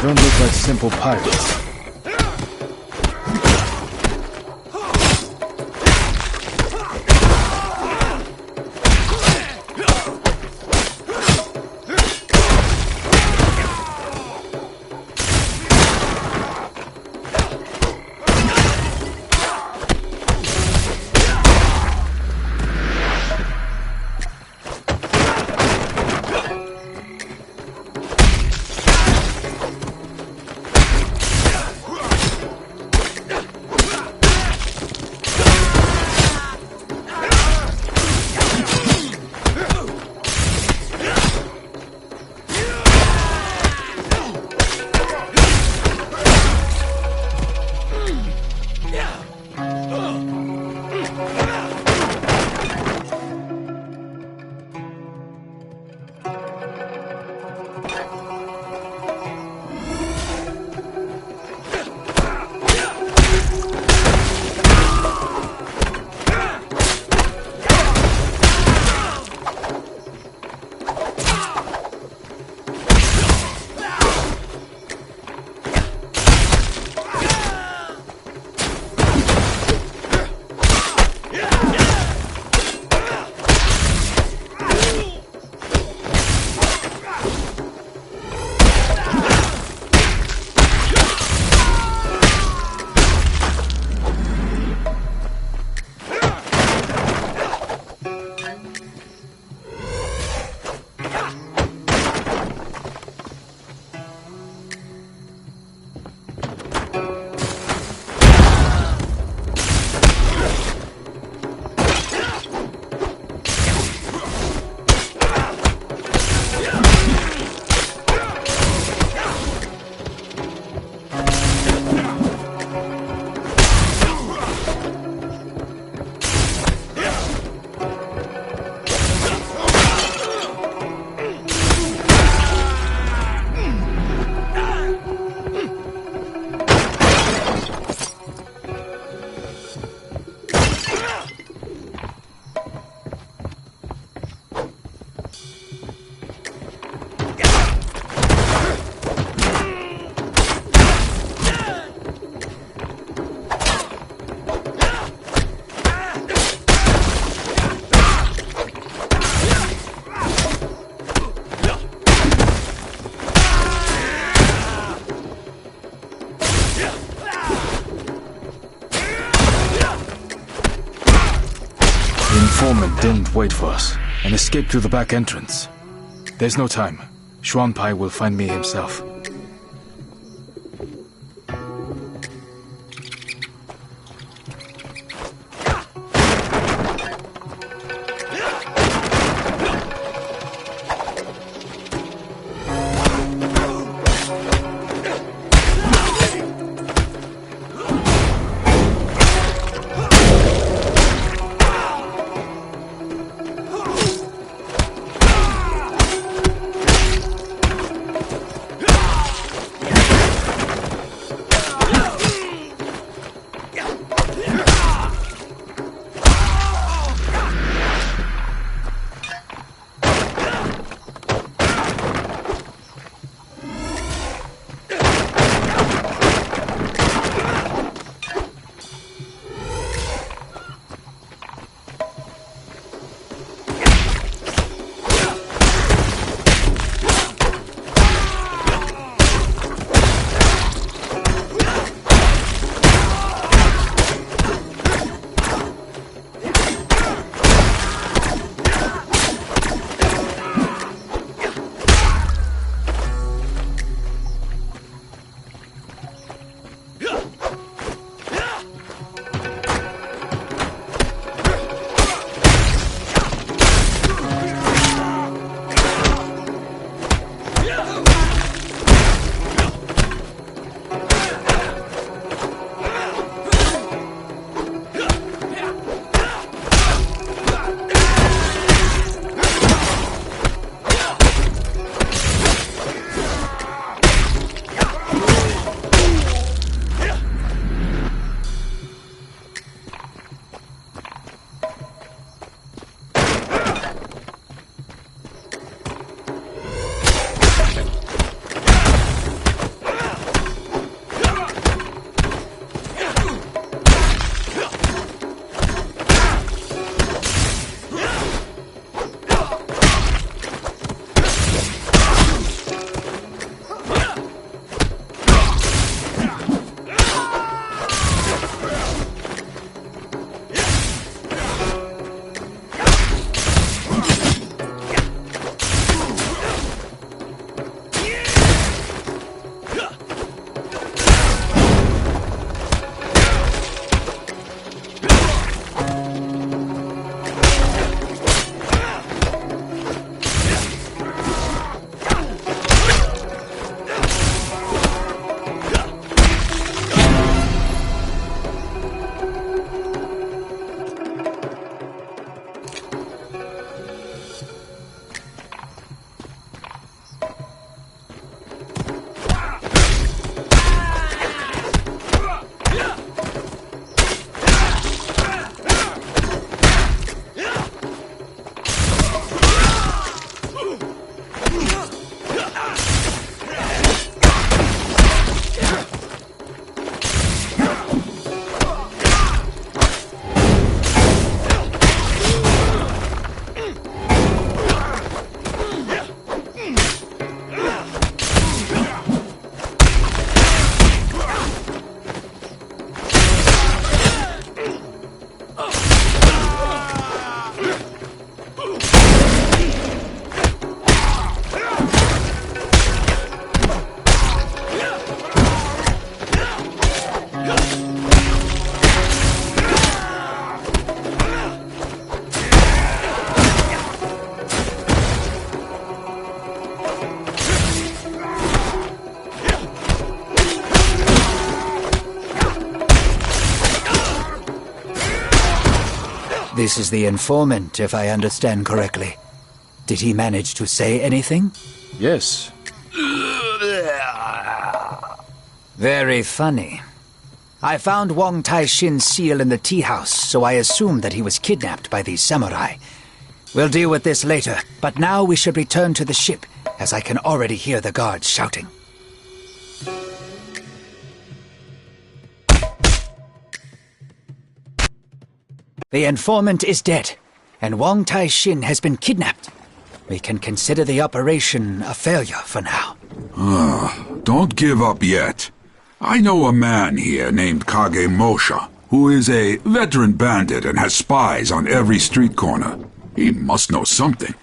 don't look like simple pirates. The informant didn't wait for us and escaped through the back entrance. There's no time. Xuanpai will find me himself. This is the informant, if I understand correctly. Did he manage to say anything? Yes. Very funny. I found Wang Taixin's seal in the tea house, so I assumed that he was kidnapped by these samurai. We'll deal with this later, but now we should return to the ship, as I can already hear the guards shouting. The informant is dead, and Wang Taixin has been kidnapped. We can consider the operation a failure for now. Don't give up yet. I know a man here named Kage Mosha, who is a veteran bandit and has spies on every street corner. He must know something.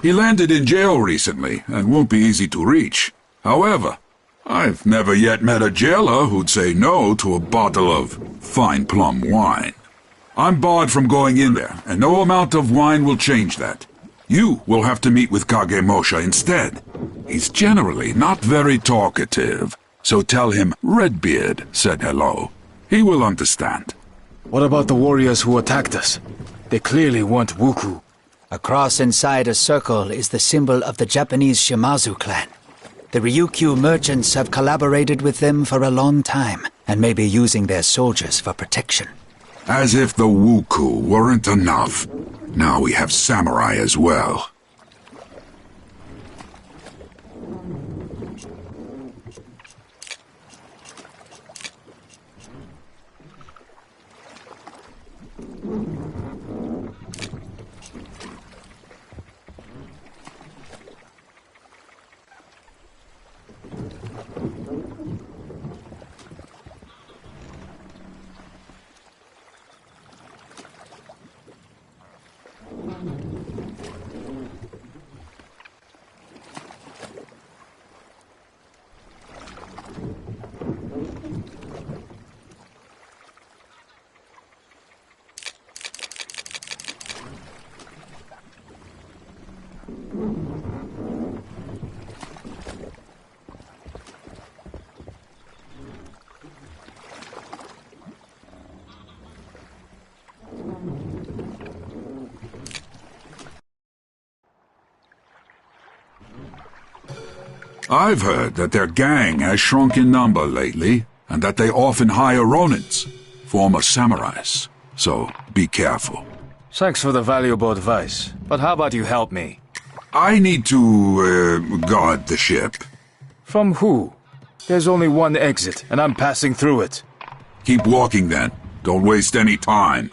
He landed in jail recently and won't be easy to reach. However, I've never yet met a jailer who'd say no to a bottle of fine plum wine. I'm barred from going in there, and no amount of wine will change that. You will have to meet with Kage Mosha instead. He's generally not very talkative, so tell him Redbeard said hello. He will understand. What about the warriors who attacked us? They clearly weren't Wuku. A cross inside a circle is the symbol of the Japanese Shimazu clan. The Ryukyu merchants have collaborated with them for a long time, and may be using their soldiers for protection. As if the Wuku weren't enough. Now we have samurai as well. I've heard that their gang has shrunk in number lately, and that they often hire ronins, former samurais. So, be careful. Thanks for the valuable advice, but how about you help me? I need to, guard the ship. From who? There's only one exit, and I'm passing through it. Keep walking then. Don't waste any time.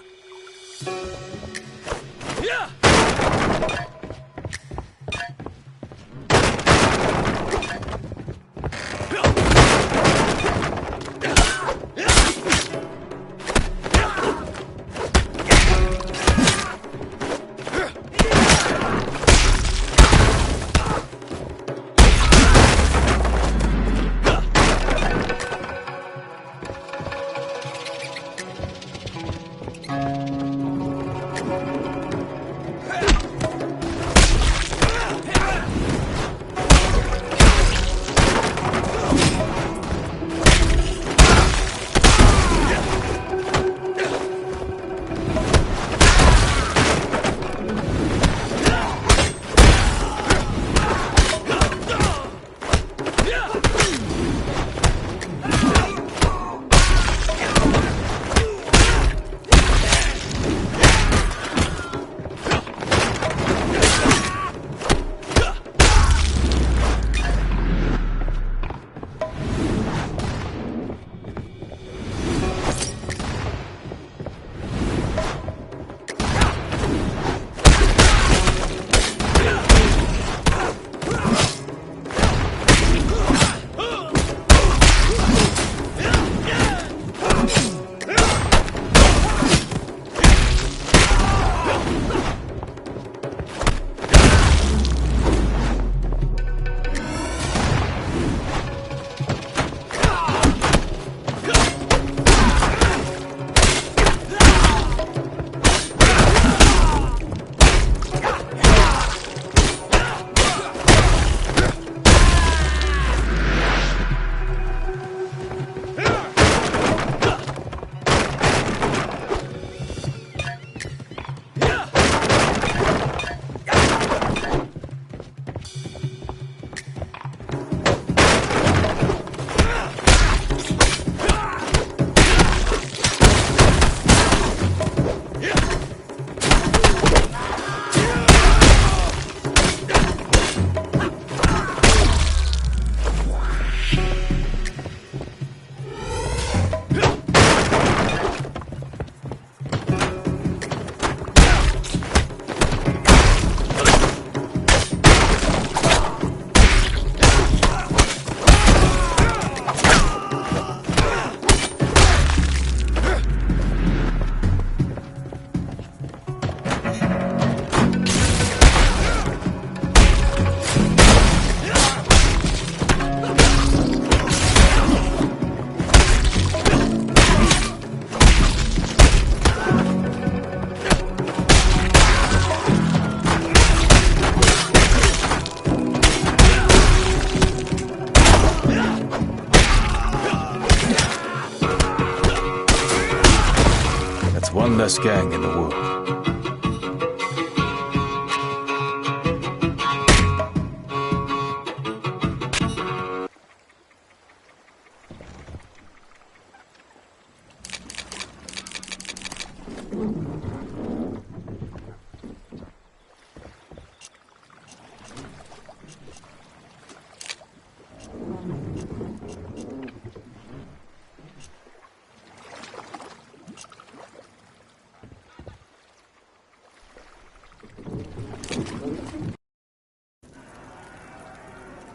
That's one less gang in the world.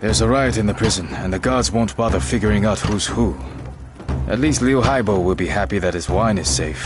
There's a riot in the prison, and the guards won't bother figuring out who's who. At least Liu Haibo will be happy that his wine is safe.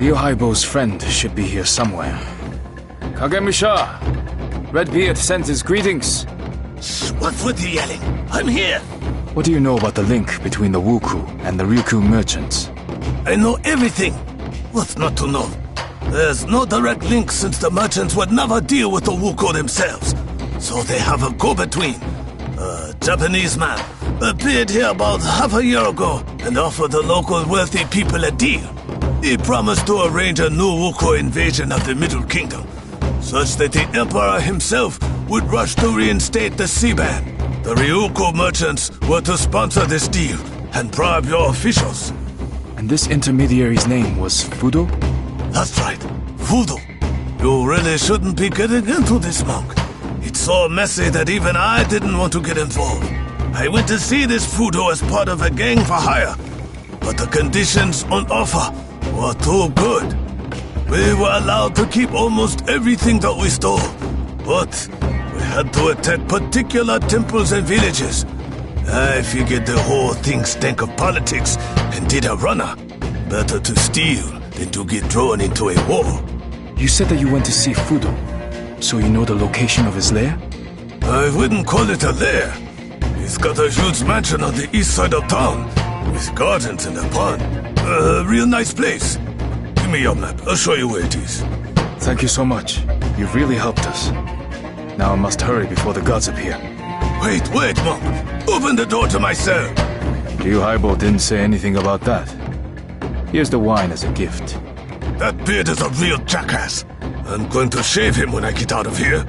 Ryohaibo's friend should be here somewhere. Kagemusha! Redbeard sends his greetings. What's with you yelling? I'm here! What do you know about the link between the Wuku and the Ryukyu merchants? I know everything. What's not to know? There's no direct link since the merchants would never deal with the Wuku themselves. So they have a go-between. A Japanese man appeared here about half a year ago and offered the local wealthy people a deal. He promised to arrange a new Wuku invasion of the Middle Kingdom, such that the Emperor himself would rush to reinstate the sea-ban. The Ryukyu merchants were to sponsor this deal and bribe your officials. And this intermediary's name was Fudo? That's right, Fudo. You really shouldn't be getting into this, monk. It's so messy that even I didn't want to get involved. I went to see this Fudo as part of a gang for hire, but the conditions on offer were too good. We were allowed to keep almost everything that we stole, but we had to attack particular temples and villages. I figured the whole thing stank of politics and did a runner. Better to steal than to get drawn into a war. You said that you went to see Fudo, so you know the location of his lair? I wouldn't call it a lair. He's got a huge mansion on the east side of town, with gardens and a pond. A real nice place. Give me your map, I'll show you where it is. Thank you so much. You've really helped us. Now I must hurry before the gods appear. Wait, monk. Open the door to my cell. Ryohaibo didn't say anything about that. Here's the wine as a gift. That beard is a real jackass. I'm going to shave him when I get out of here.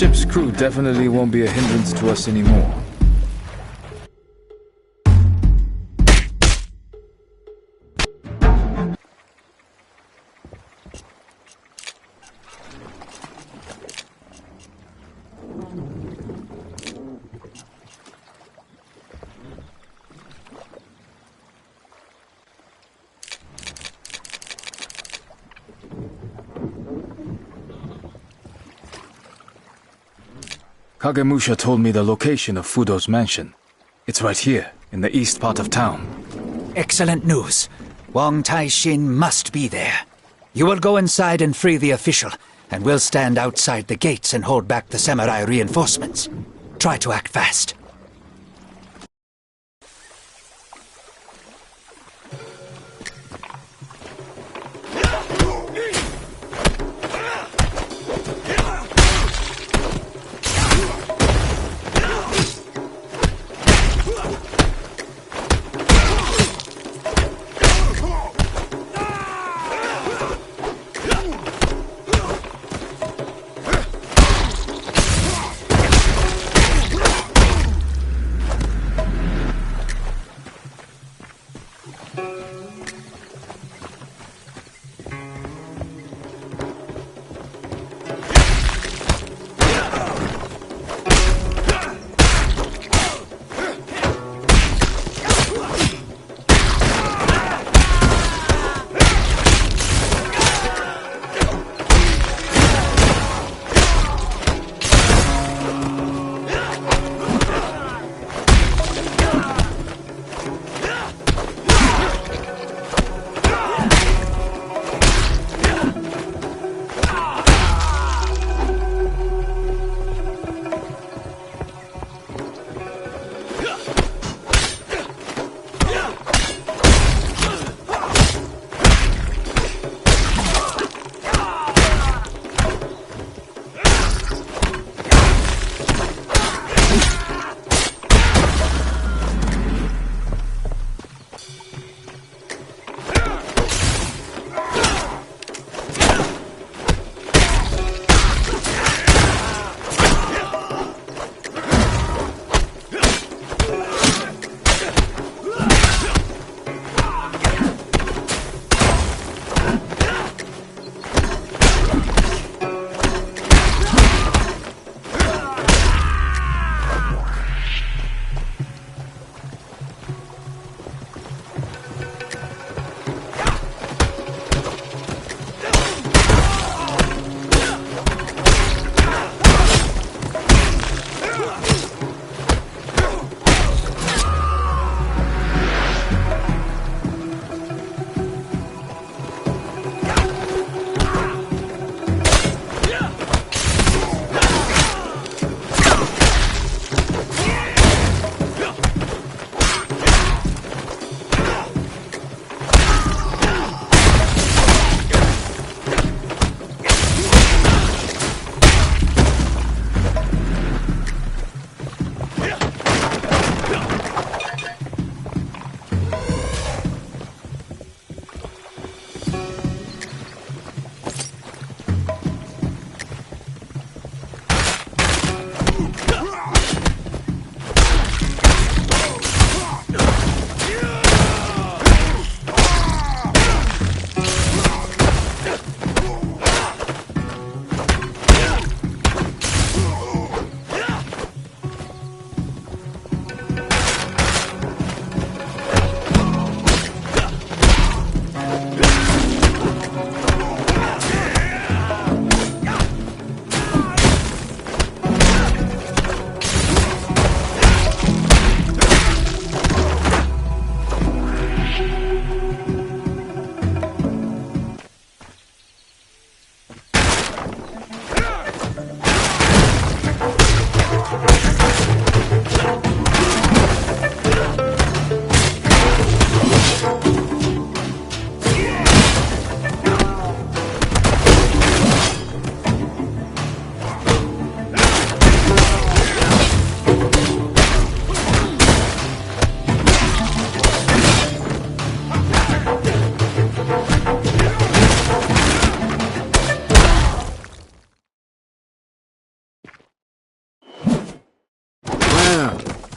ship's crew definitely won't be a hindrance to us anymore. Kagemusha told me the location of Fudo's mansion. It's right here, in the east part of town. Excellent news. Wang Taishin must be there. You will go inside and free the official, and we'll stand outside the gates and hold back the samurai reinforcements. Try to act fast.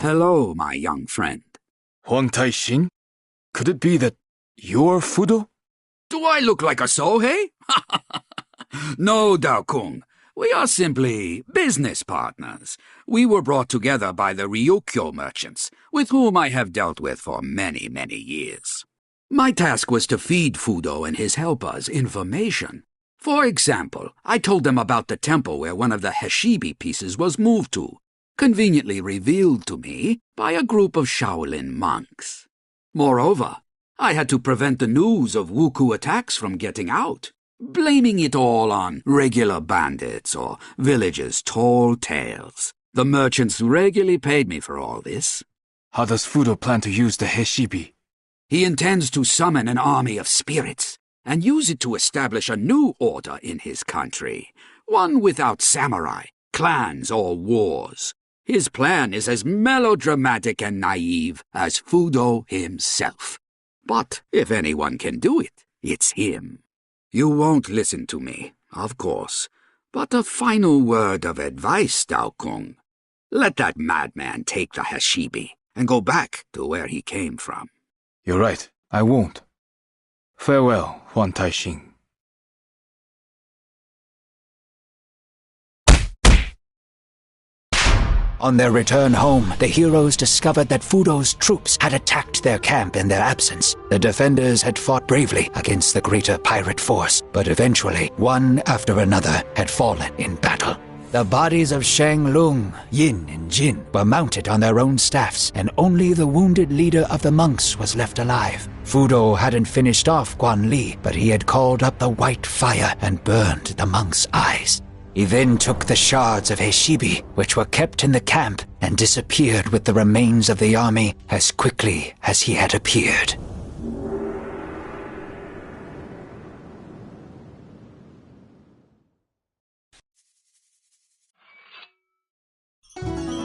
Hello, my young friend. Huang Tai-shin? Could it be that you're Fudo? Do I look like a Sohei? No, Dao Kung. We are simply business partners. We were brought together by the Ryukyo merchants, with whom I have dealt with for many, many years. My task was to feed Fudo and his helpers information. For example, I told them about the temple where one of the Heshibi pieces was moved to, conveniently revealed to me by a group of Shaolin monks. Moreover, I had to prevent the news of Wuku attacks from getting out, blaming it all on regular bandits or villagers' tall tales. The merchants regularly paid me for all this. How does Fudo plan to use the Heshibi? He intends to summon an army of spirits and use it to establish a new order in his country, one without samurai, clans, or wars. His plan is as melodramatic and naive as Fudo himself. But if anyone can do it, it's him. You won't listen to me, of course, but a final word of advice, Dao Kung. Let that madman take the Heshibi and go back to where he came from. You're right, I won't. Farewell, Huang Tai-shin. On their return home, the heroes discovered that Fudo's troops had attacked their camp in their absence. The defenders had fought bravely against the greater pirate force, but eventually, one after another had fallen in battle. The bodies of Shang Lung, Yin, and Jin were mounted on their own staffs, and only the wounded leader of the monks was left alive. Fudo hadn't finished off Guan Li, but he had called up the white fire and burned the monks' eyes. He then took the shards of Heshibi, which were kept in the camp, and disappeared with the remains of the army as quickly as he had appeared.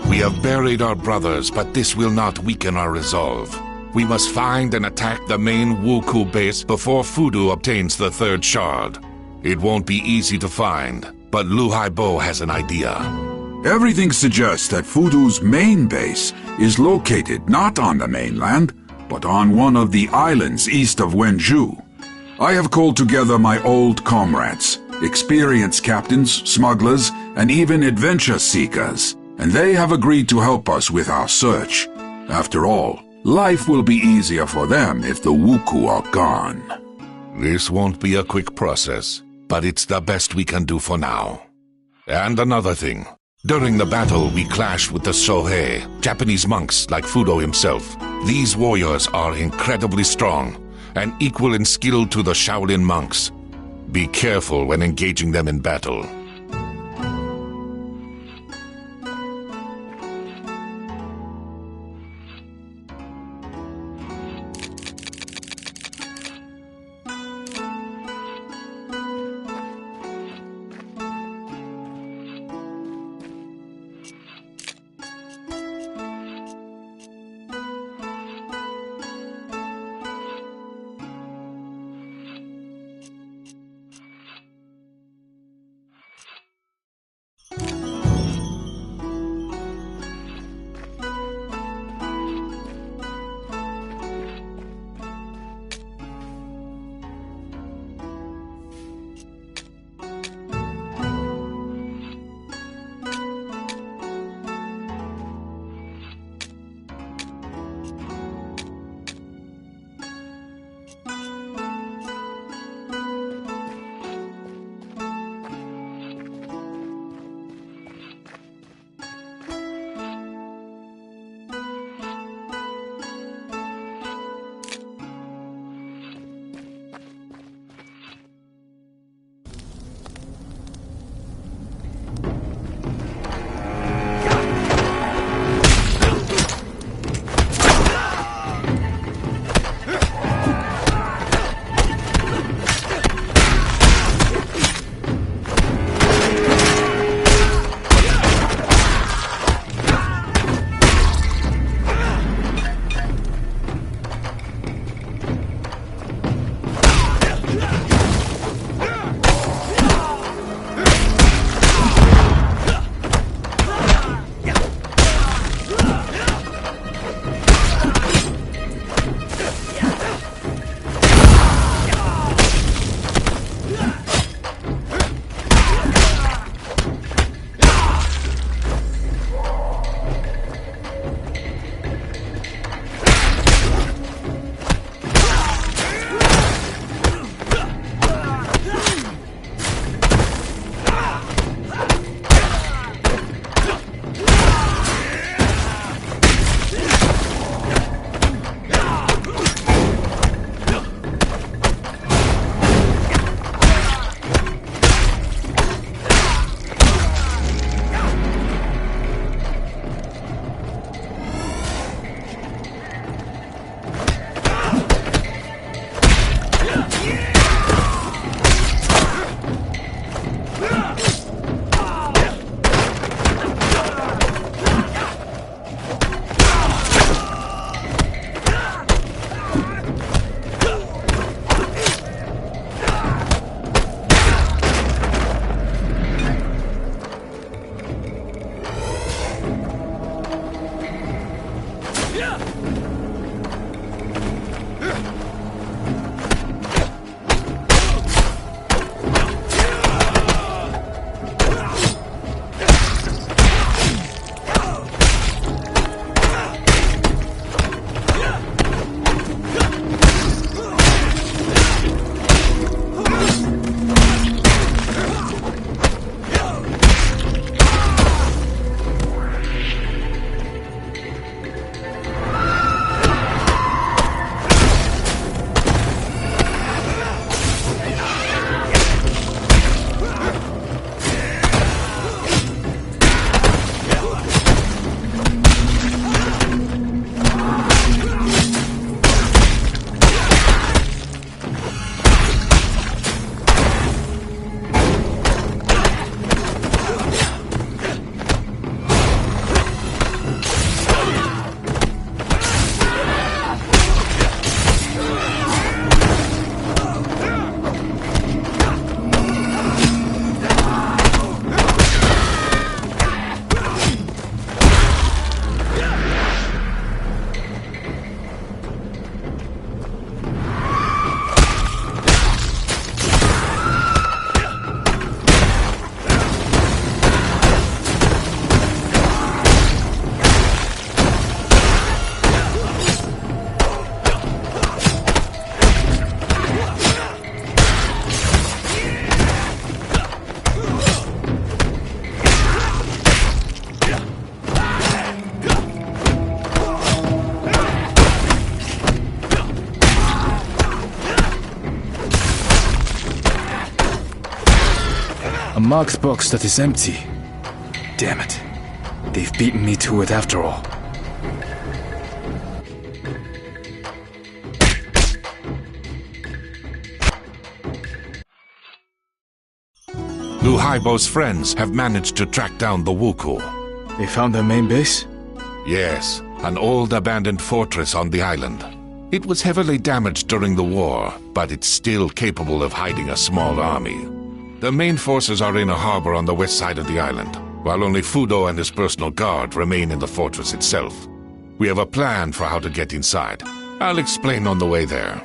We have buried our brothers, but this will not weaken our resolve. We must find and attack the main Wuku base before Fudo obtains the third shard. It won't be easy to find, but Lu Haibo has an idea. Everything suggests that Fudo's main base is located not on the mainland, but on one of the islands east of Wenju. I have called together my old comrades, experienced captains, smugglers, and even adventure seekers, and they have agreed to help us with our search. After all, life will be easier for them if the Wuku are gone. This won't be a quick process, but it's the best we can do for now. And another thing. During the battle, we clashed with the Sohei, Japanese monks like Fudo himself. These warriors are incredibly strong and equal in skill to the Shaolin monks. Be careful when engaging them in battle. marked box that is empty. Damn it. They've beaten me to it after all. Lu Haibo's friends have managed to track down the Wuku. They found their main base? Yes, an old abandoned fortress on the island. It was heavily damaged during the war, but it's still capable of hiding a small army. The main forces are in a harbor on the west side of the island, while only Fudo and his personal guard remain in the fortress itself. We have a plan for how to get inside. I'll explain on the way there.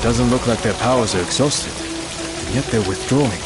Doesn't look like their powers are exhausted, and yet they're withdrawing.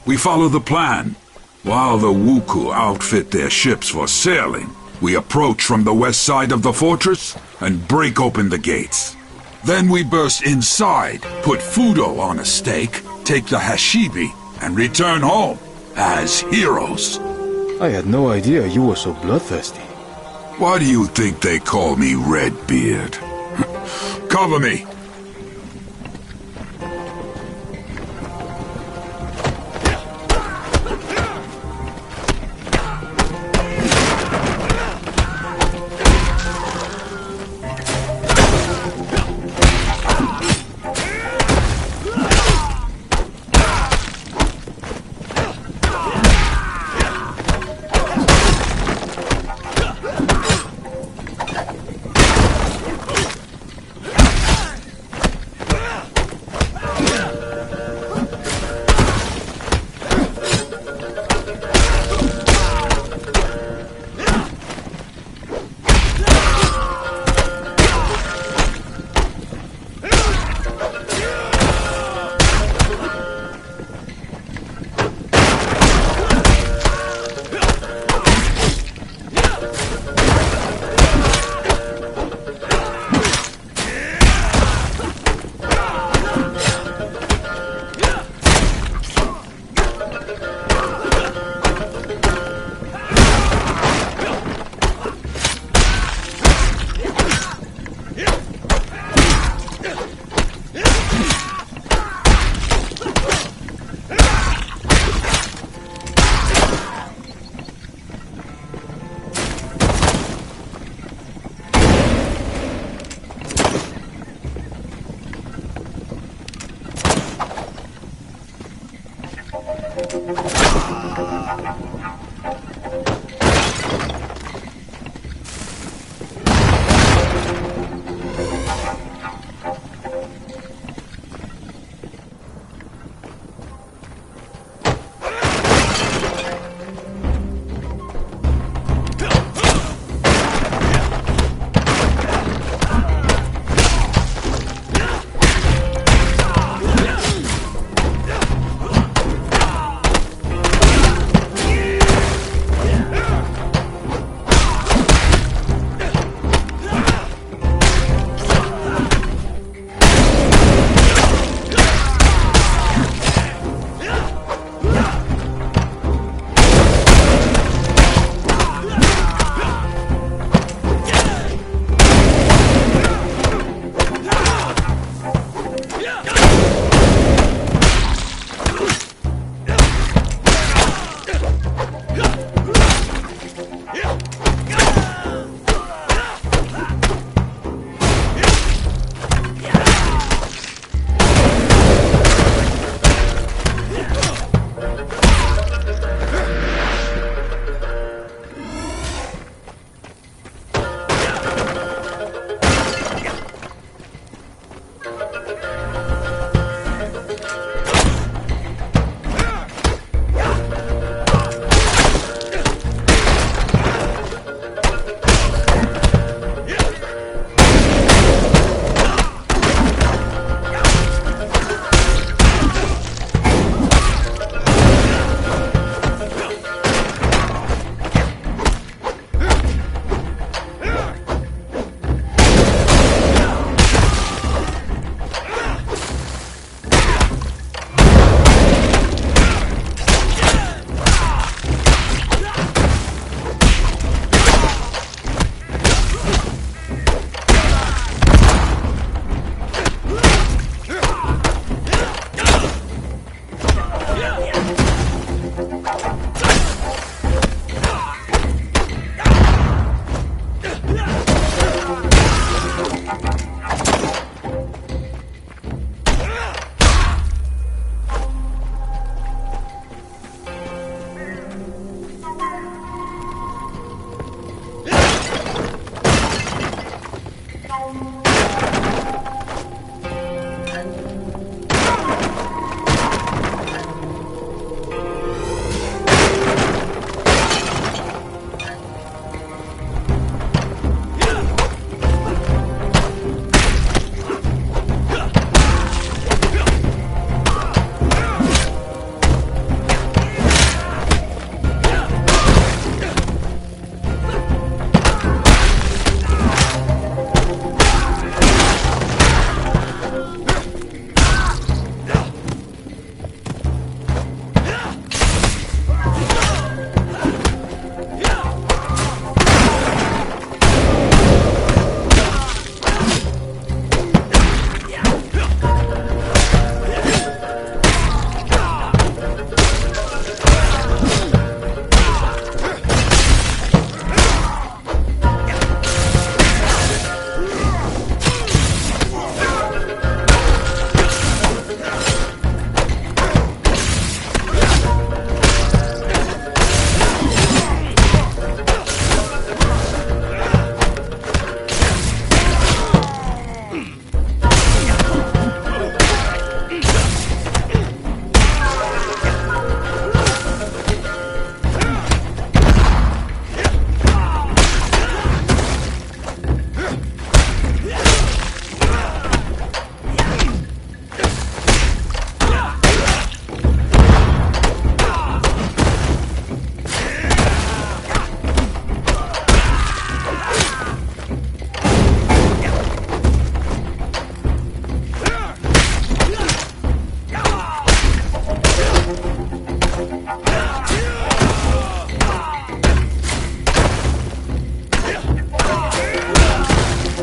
We follow the plan. While the Wuku outfit their ships for sailing, we approach from the west side of the fortress and break open the gates. Then we burst inside, put Fudo on a stake, take the Hashibi, and return home as heroes. I had no idea you were so bloodthirsty. Why do you think they call me Redbeard? Cover me!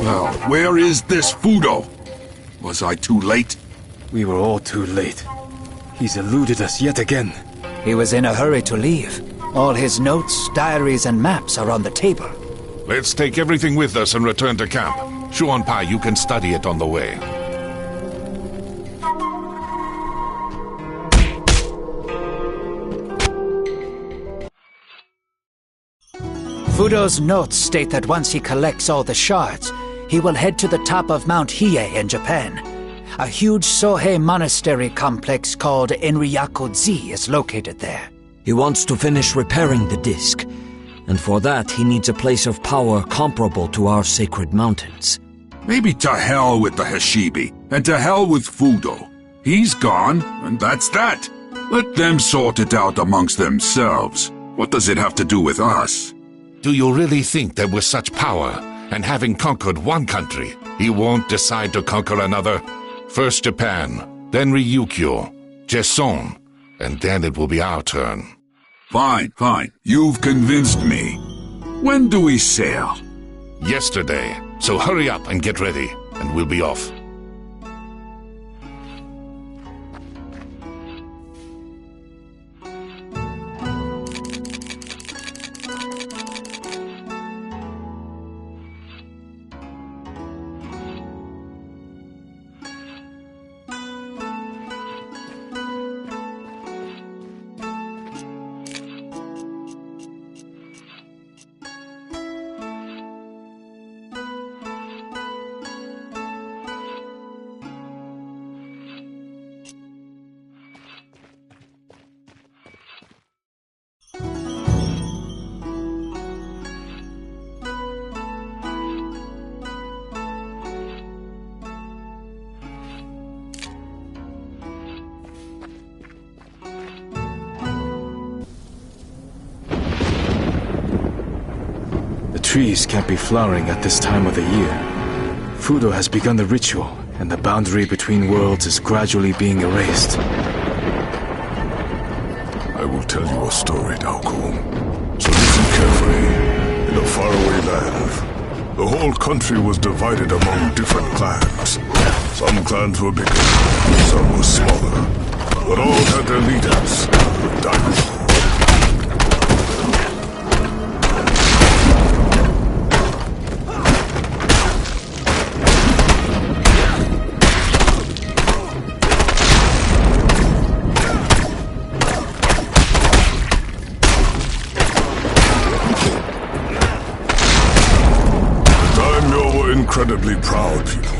Well, where is this Fudo? Was I too late? We were all too late. He's eluded us yet again. He was in a hurry to leave. All his notes, diaries, and maps are on the table. Let's take everything with us and return to camp. Xuanpai, you can study it on the way. Fudo's notes state that once he collects all the shards, he will head to the top of Mount Hiei in Japan. A huge Sohei monastery complex called Enryaku-ji is located there. He wants to finish repairing the disc, and for that he needs a place of power comparable to our sacred mountains. Maybe to hell with the Hashibi, and to hell with Fudo. He's gone, and that's that. Let them sort it out amongst themselves. What does it have to do with us? Do you really think that with such power, and having conquered one country, he won't decide to conquer another? First Japan, then Ryukyu, Jeson, and then it will be our turn. Fine, fine. You've convinced me. When do we sail? Yesterday, so hurry up and get ready, and we'll be off. Trees can't be flowering at this time of the year. Fudo has begun the ritual, and the boundary between worlds is gradually being erased. I will tell you a story, Daokun. So listen carefully. In a faraway land, the whole country was divided among different clans. Some clans were bigger, some were smaller, but all had their leaders, dynasties. Incredibly proud people.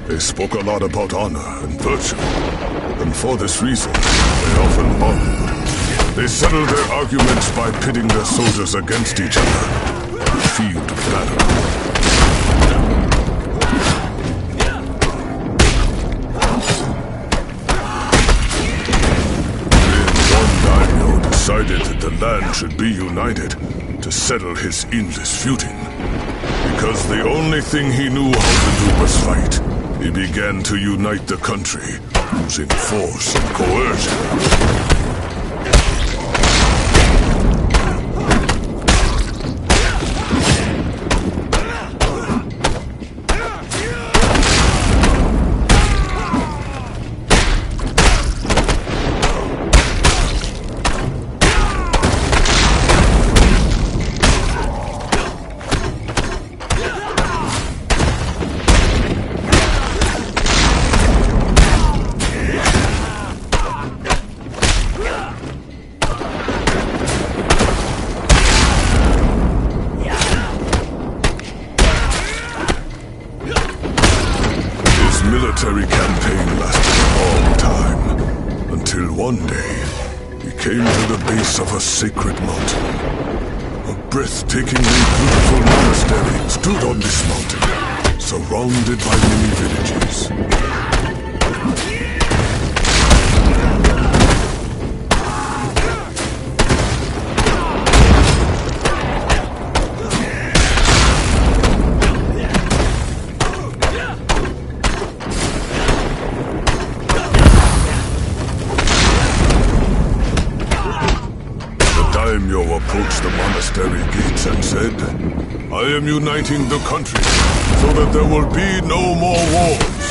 They spoke a lot about honor and virtue, and for this reason, they often won. They settled their arguments by pitting their soldiers against each other on the field of battle. Then one daimyo decided that the land should be united to settle his endless feuding. Because the only thing he knew how to do was fight, he began to unite the country, using force and coercion. Military campaign lasted a long time, until one day, he came to the base of a sacred mountain. A breathtakingly beautiful monastery stood on this mountain, surrounded by many villages. Daimyo approached the monastery gates and said, I am uniting the country so that there will be no more wars.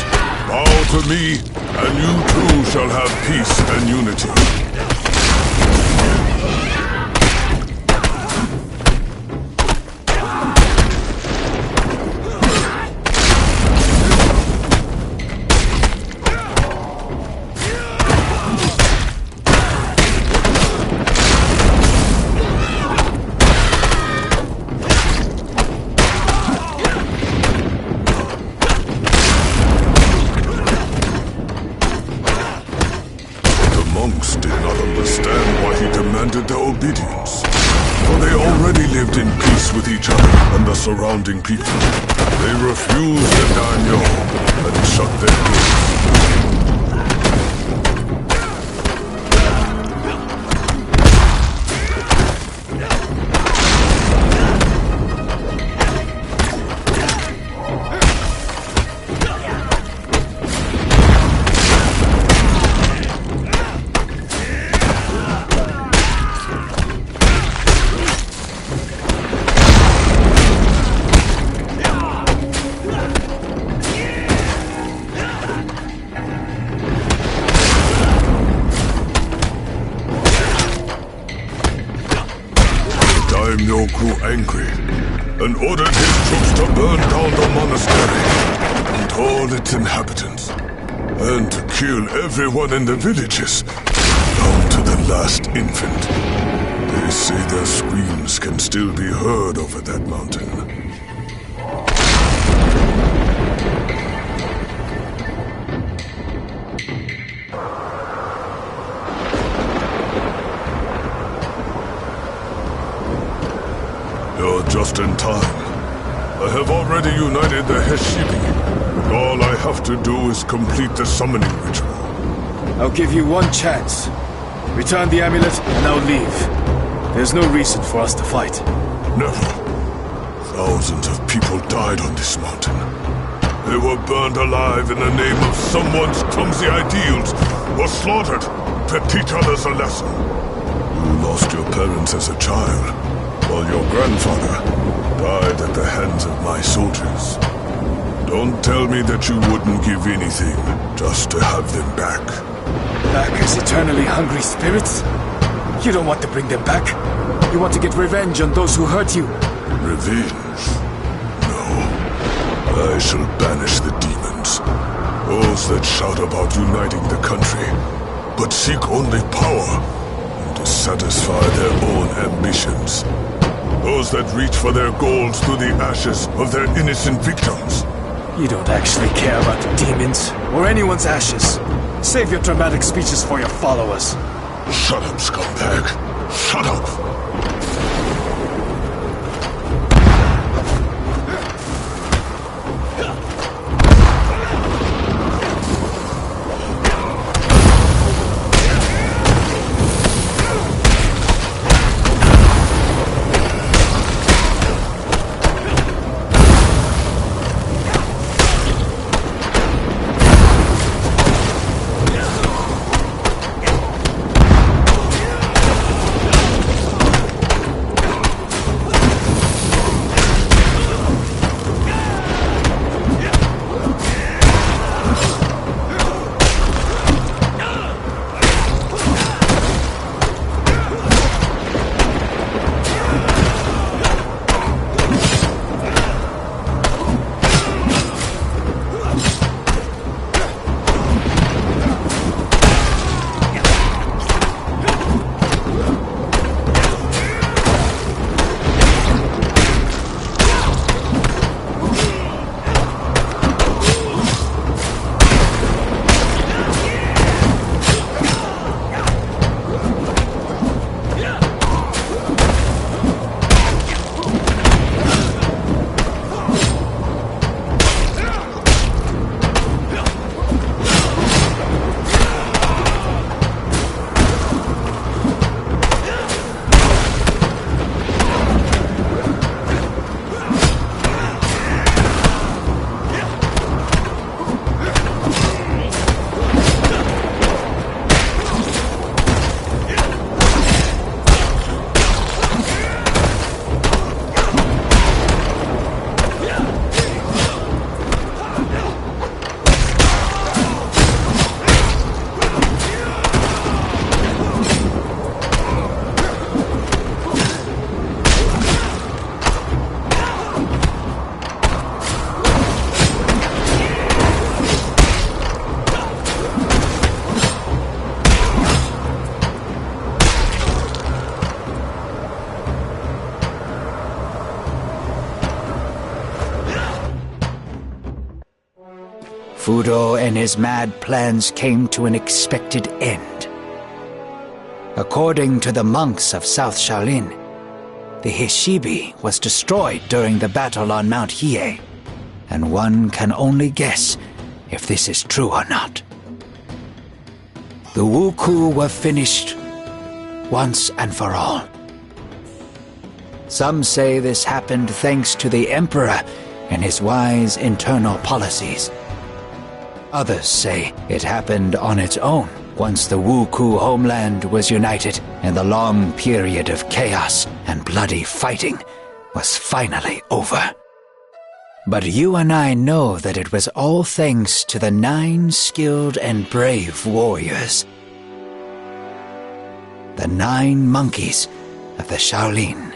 Bow to me, and you too shall have peace and unity. Monks did not understand why he demanded their obedience, for they already lived in peace with each other and the surrounding people. They refused the daimyo and shut their doors. Daimyo grew angry and ordered his troops to burn down the monastery and all its inhabitants, and to kill everyone in the villages, down to the last infant. They say their screams can still be heard over that mountain. You're just in time. I have already united the Heshibi, and all I have to do is complete the summoning ritual. I'll give you one chance. Return the amulet, and I'll leave. There's no reason for us to fight. Never. Thousands of people died on this mountain. They were burned alive in the name of someone's clumsy ideals, or slaughtered to teach others a lesson. You lost your parents as a child, while your grandfather died at the hands of my soldiers. Don't tell me that you wouldn't give anything just to have them back. Back as eternally hungry spirits? You don't want to bring them back. You want to get revenge on those who hurt you. Revenge? No. I shall banish the demons. Those that shout about uniting the country, but seek only power and to satisfy their own ambitions. Those that reach for their goals through the ashes of their innocent victims. You don't actually care about the demons, or anyone's ashes. Save your dramatic speeches for your followers. Shut up, scumbag. Shut up! Fudo and his mad plans came to an expected end. According to the monks of South Shaolin, the Hishibi was destroyed during the battle on Mount Hiei, and one can only guess if this is true or not. The Wuku were finished once and for all. Some say this happened thanks to the Emperor and his wise internal policies. Others say it happened on its own once the Wuku homeland was united and the long period of chaos and bloody fighting was finally over. But you and I know that it was all thanks to the 9 skilled and brave warriors. The 9 monkeys of the Shaolin.